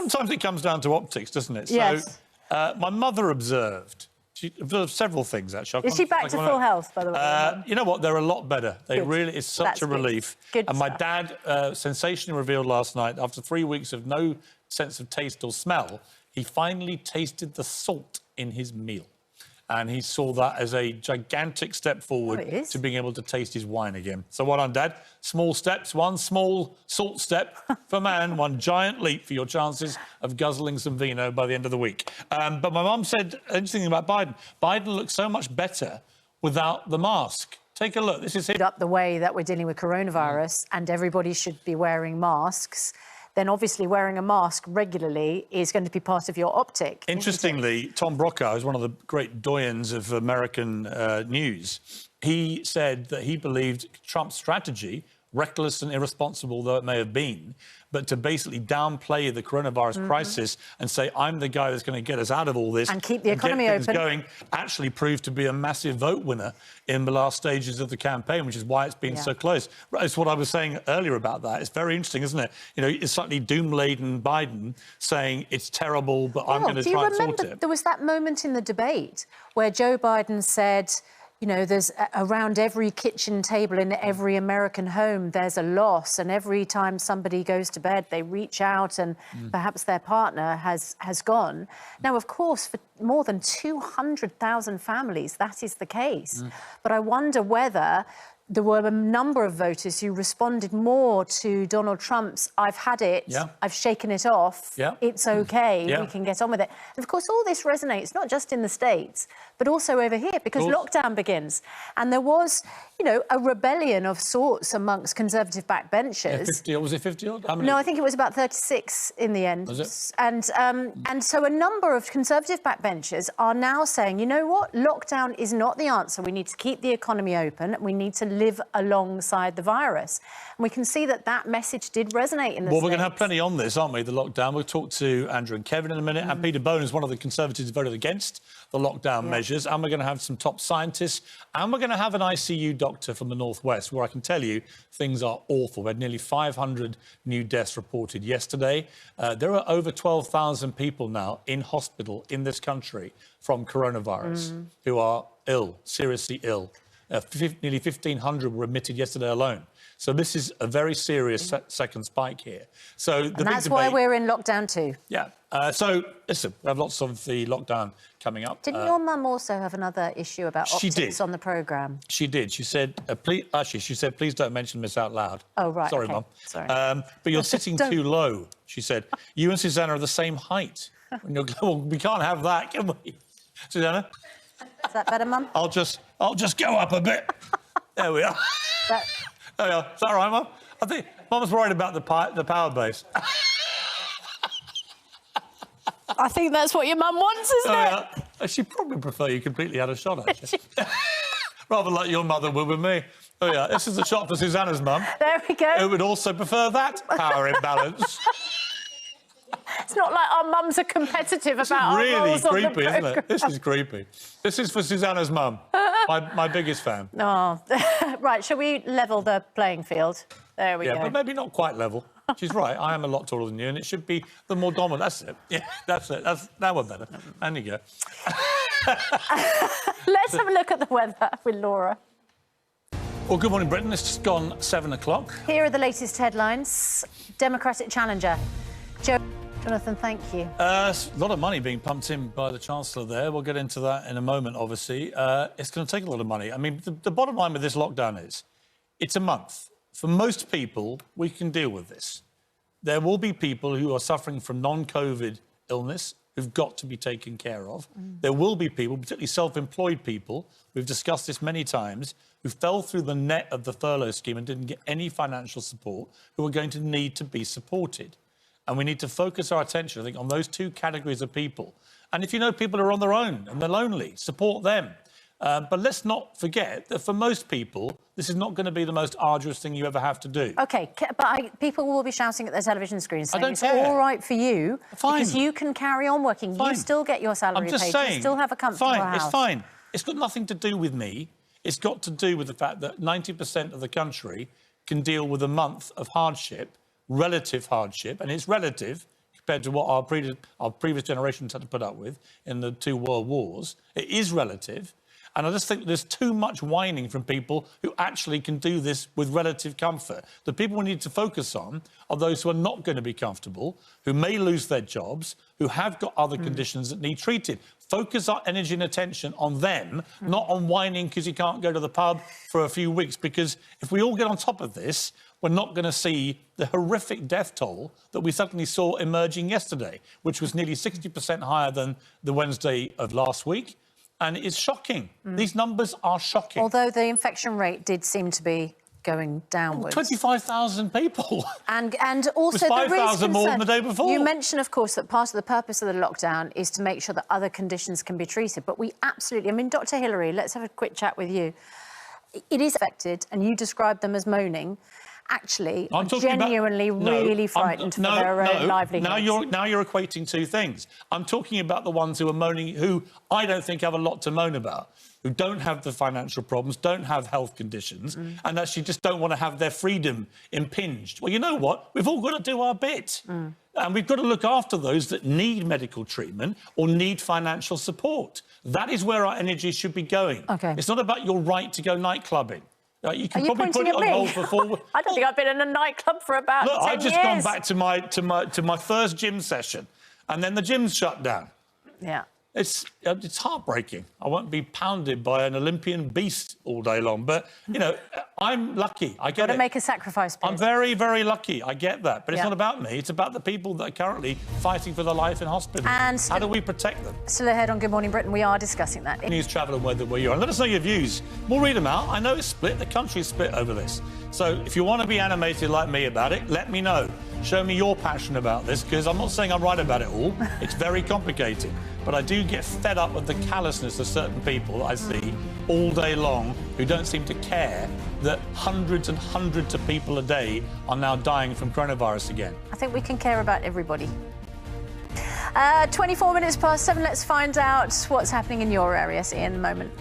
Sometimes it comes down to optics, doesn't it? Yes. So, my mother observed... She observed several things, actually. Is she back to full health, by the way? You know what? They're a lot better. They Good. really... It's such a relief. Good and my stuff. dad sensationally revealed last night, after 3 weeks of no sense of taste or smell, he finally tasted the salt in his meal. And he saw that as a gigantic step forward to being able to taste his wine again. So well done, Dad. Small steps, one small salt step for man, one giant leap for your chances of guzzling some vino by the end of the week. But my mum said, interesting thing about Biden, Biden looks so much better without the mask. Take a look. This is it. Up the way that we're dealing with coronavirus and everybody should be wearing masks, then obviously wearing a mask regularly is going to be part of your optic. Interestingly, Tom Brokaw is one of the great doyens of American news. He said that he believed Trump's strategy, reckless and irresponsible though it may have been, but to basically downplay the coronavirus crisis and say, I'm the guy that's going to get us out of all this... And keep the economy open. ...going, actually proved to be a massive vote winner in the last stages of the campaign, which is why it's been so close. It's what I was saying earlier about that. It's very interesting, isn't it? You know, it's slightly doom-laden Biden saying it's terrible, but I'm going to try and sort it. There was that moment in the debate where Joe Biden said... You know, there's around every kitchen table in every American home, there's a loss. And every time somebody goes to bed, they reach out and perhaps their partner has gone. Now, of course, for more than 200,000 families, that is the case. But I wonder whether there were a number of voters who responded more to Donald Trump's, I've had it, I've shaken it off, it's OK, we can get on with it. And of course, all this resonates not just in the States, but also over here, because lockdown begins. And there was, you know, a rebellion of sorts amongst Conservative backbenchers. Yeah, 50, was it 50 odd? No, I think it was about 36 in the end. Was it? And so a number of Conservative backbenchers are now saying, you know what, lockdown is not the answer. We need to keep the economy open. We need to live alongside the virus. And we can see that that message did resonate in the States. Well, we're going to have plenty on this, aren't we, the lockdown. We'll talk to Andrew and Kevin in a minute. And Peter Bone is one of the Conservatives who voted against the lockdown measures. And we're going to have some top scientists. And we're going to have an ICU doctor from the Northwest, where I can tell you things are awful. We had nearly 500 new deaths reported yesterday. There are over 12,000 people now in hospital in this country from coronavirus who are ill, seriously ill. Nearly 1,500 were admitted yesterday alone. So this is a very serious second spike here. So the that's why we're in lockdown too. Yeah. So, listen, we have lots of the lockdown coming up. Didn't your mum also have another issue about optics on the programme? She did. She said, she said, please don't mention this out loud. Oh, right. Sorry, Mum. Sorry. But you're sitting too low, she said. You and Susanna are the same height. Well, we can't have that, can we? Susanna? Is that better, Mum? I'll just go up a bit. There we are. There we are. Is that right, Mum? I think Mum's worried about the power base. I think that's what your mum wants, isn't it? She'd probably prefer you completely had a shot, actually. Rather like your mother would with me. Oh, yeah, this is a shot for Susanna's mum. There we go. Who would also prefer that power imbalance. It's not like our mums are competitive about our roles on the programme. This is really creepy, isn't it? This is creepy. This is for Susanna's mum, my biggest fan. Oh, right, shall we level the playing field? There we go. Yeah, but maybe not quite level. She's right. I am a lot taller than you, and it should be the more dominant. That's it. Yeah, that's it. That one better. And you go. Let's have a look at the weather with Laura. Well, good morning, Britain. It's just gone 7 o'clock. Here are the latest headlines. Democratic challenger Jonathan, thank you. A lot of money being pumped in by the Chancellor there. We'll get into that in a moment, obviously. It's going to take a lot of money. I mean, the bottom line with this lockdown is it's a month. For most people, we can deal with this. There will be people who are suffering from non-COVID illness who've got to be taken care of. There will be people, particularly self-employed people, we've discussed this many times, who fell through the net of the furlough scheme and didn't get any financial support, who are going to need to be supported. And we need to focus our attention, I think, on those two categories of people. And if you know people are on their own and they're lonely, support them. But let's not forget that for most people, this is not going to be the most arduous thing you ever have to do. OK, but people will be shouting at their television screens saying it's care. all right for you Fine. because you can carry on working. Fine. You still get your salary paid. Saying, you still have a comfortable house. It's fine. It's got nothing to do with me. It's got to do with the fact that 90% of the country can deal with a month of hardship, relative hardship, and it's relative compared to what our previous generations had to put up with in the 2 world wars. It is relative. And I just think there's too much whining from people who actually can do this with relative comfort. The people we need to focus on are those who are not going to be comfortable, who may lose their jobs, who have got other conditions that need treated. Focus our energy and attention on them, not on whining because you can't go to the pub for a few weeks. Because if we all get on top of this, we're not going to see the horrific death toll that we suddenly saw emerging yesterday, which was nearly 60% higher than the Wednesday of last week. And it's shocking. These numbers are shocking. Although the infection rate did seem to be going downwards. 25,000 people. And also it was 5,000 more than the day before. You mentioned, of course, that part of the purpose of the lockdown is to make sure that other conditions can be treated. But we absolutely... I mean, Dr Hillary, let's have a quick chat with you. It is affected, and you described them as moaning. Actually, I'm genuinely really frightened for their own livelihoods. Now you're equating two things. I'm talking about the ones who are moaning, who I don't think have a lot to moan about, who don't have the financial problems, don't have health conditions, and actually just don't want to have their freedom impinged. Well, you know what? We've all got to do our bit. And we've got to look after those that need medical treatment or need financial support. That is where our energy should be going. Okay. It's not about your right to go night clubbing. You can Are you probably put it on hold for 4 weeks. I don't think I've been in a nightclub for about 10 years. I've just gone back to my first gym session, and then the gym's shut down. Yeah. It's heartbreaking. I won't be pounded by an Olympian beast all day long, but, you know, I'm lucky. I get it. Got to make a sacrifice, Piers. I'm very, very lucky. I get that. But it's not about me. It's about the people that are currently fighting for their life in hospital. And how do we protect them? Still ahead on Good Morning Britain, we are discussing that. News, travel and weather where you are. And let us know your views. We'll read them out. I know it's split. The country's split over this. So if you want to be animated like me about it, let me know. Show me your passion about this, because I'm not saying I'm right about it all. It's very complicated. But I do get fed up with the callousness of certain people I see all day long who don't seem to care that hundreds and hundreds of people a day are now dying from coronavirus again. I think we can care about everybody. 24 minutes past 7, let's find out what's happening in your area. See you in a moment.